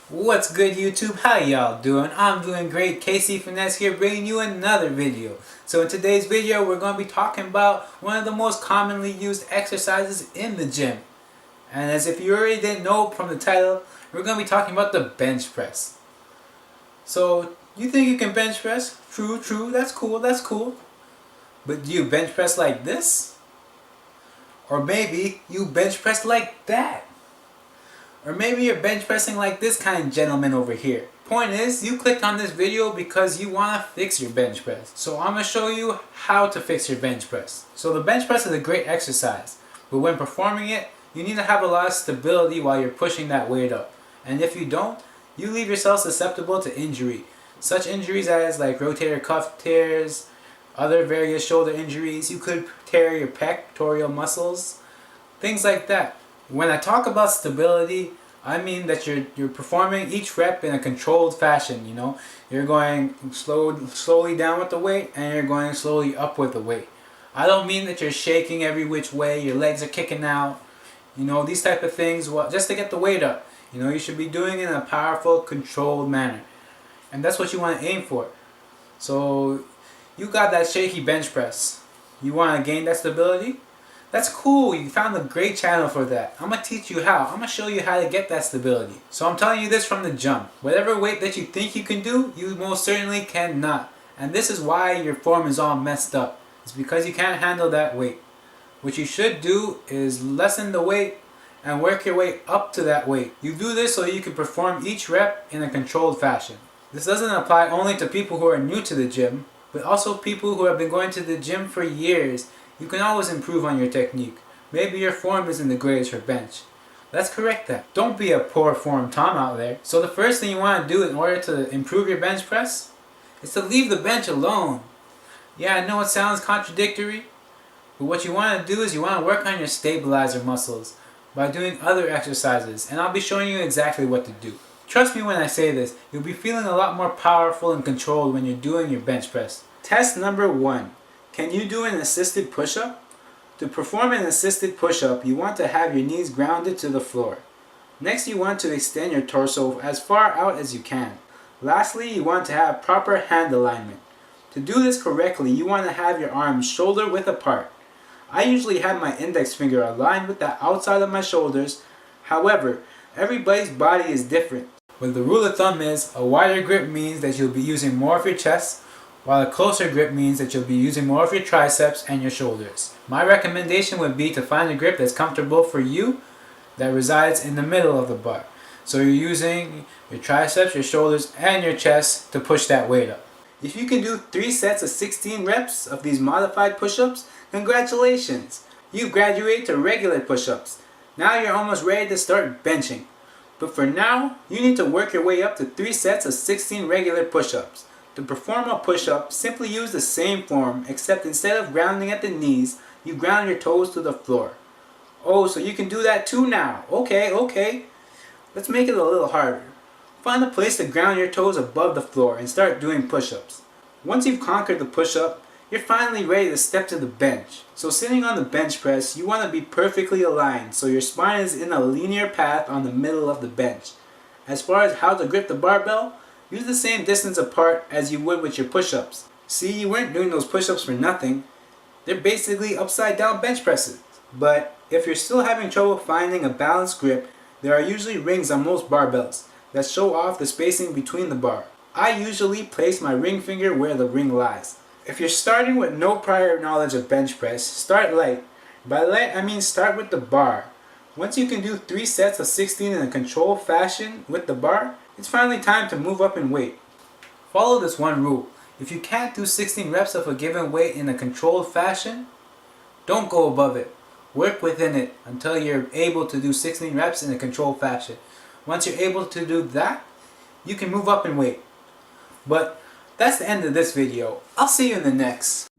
What's good, YouTube? How y'all doing? I'm doing great. Casey Finesse here, bringing you another video. So in today's video, we're going to be talking about one of the most commonly used exercises in the gym. And as if you already didn't know from the title, we're going to be talking about the bench press. So you think you can bench press? True, that's cool. But do you bench press like this? Or maybe you bench press like that? Or maybe you're bench pressing like this kind of gentleman over here. Point is, you clicked on this video because you want to fix your bench press. So I'm going to show you how to fix your bench press. So the bench press is a great exercise, but when performing it, you need to have a lot of stability while you're pushing that weight up. And if you don't, you leave yourself susceptible to injury. Such injuries as like rotator cuff tears, other various shoulder injuries. You could tear your pectoral muscles, things like that. When I talk about stability, I mean that you're performing each rep in a controlled fashion, you know. You're going slowly down with the weight and you're going slowly up with the weight. I don't mean that you're shaking every which way, your legs are kicking out, you know, these type of things, well, just to get the weight up. You know, you should be doing it in a powerful, controlled manner. And that's what you want to aim for. So, you got that shaky bench press. You want to gain that stability? That's cool, you found a great channel for that. I'm going to teach you how. I'm going to show you how to get that stability. So I'm telling you this from the jump. Whatever weight that you think you can do, you most certainly cannot. And this is why your form is all messed up. It's because you can't handle that weight. What you should do is lessen the weight and work your way up to that weight. You do this so you can perform each rep in a controlled fashion. This doesn't apply only to people who are new to the gym, but also people who have been going to the gym for years. You can always improve on your technique. Maybe your form isn't the greatest for bench. Let's correct that. Don't be a poor form Tom out there. So the first thing you want to do in order to improve your bench press is to leave the bench alone. Yeah, I know it sounds contradictory, but what you want to do is you want to work on your stabilizer muscles by doing other exercises, and I'll be showing you exactly what to do. Trust me when I say this, you'll be feeling a lot more powerful and controlled when you're doing your bench press. Test number 1. Can you do an assisted push-up? To perform an assisted push-up, you want to have your knees grounded to the floor. Next, you want to extend your torso as far out as you can. Lastly, you want to have proper hand alignment. To do this correctly, you want to have your arms shoulder width apart. I usually have my index finger aligned with the outside of my shoulders. However, everybody's body is different. But the rule of thumb is, a wider grip means that you'll be using more of your chest, while a closer grip means that you'll be using more of your triceps and your shoulders. My recommendation would be to find a grip that's comfortable for you, that resides in the middle of the bar. So you're using your triceps, your shoulders, and your chest to push that weight up. If you can do 3 sets of 16 reps of these modified push-ups, congratulations! You've graduated to regular push-ups. Now you're almost ready to start benching. But for now, you need to work your way up to 3 sets of 16 regular push-ups. To perform a push-up, simply use the same form, except instead of grounding at the knees, you ground your toes to the floor. Oh, so you can do that too now. Okay. Let's make it a little harder. Find a place to ground your toes above the floor and start doing push-ups. Once you've conquered the push-up, you're finally ready to step to the bench. So sitting on the bench press, you want to be perfectly aligned so your spine is in a linear path on the middle of the bench. As far as how to grip the barbell, use the same distance apart as you would with your push-ups. See, you weren't doing those push-ups for nothing. They're basically upside down bench presses. But if you're still having trouble finding a balanced grip, there are usually rings on most barbells that show off the spacing between the bar. I usually place my ring finger where the ring lies. If you're starting with no prior knowledge of bench press, start light. By light, I mean start with the bar. Once you can do 3 sets of 16 in a controlled fashion with the bar, it's finally time to move up in weight. Follow this one rule. If you can't do 16 reps of a given weight in a controlled fashion, don't go above it. Work within it until you're able to do 16 reps in a controlled fashion. Once you're able to do that, you can move up in weight. But that's the end of this video. I'll see you in the next.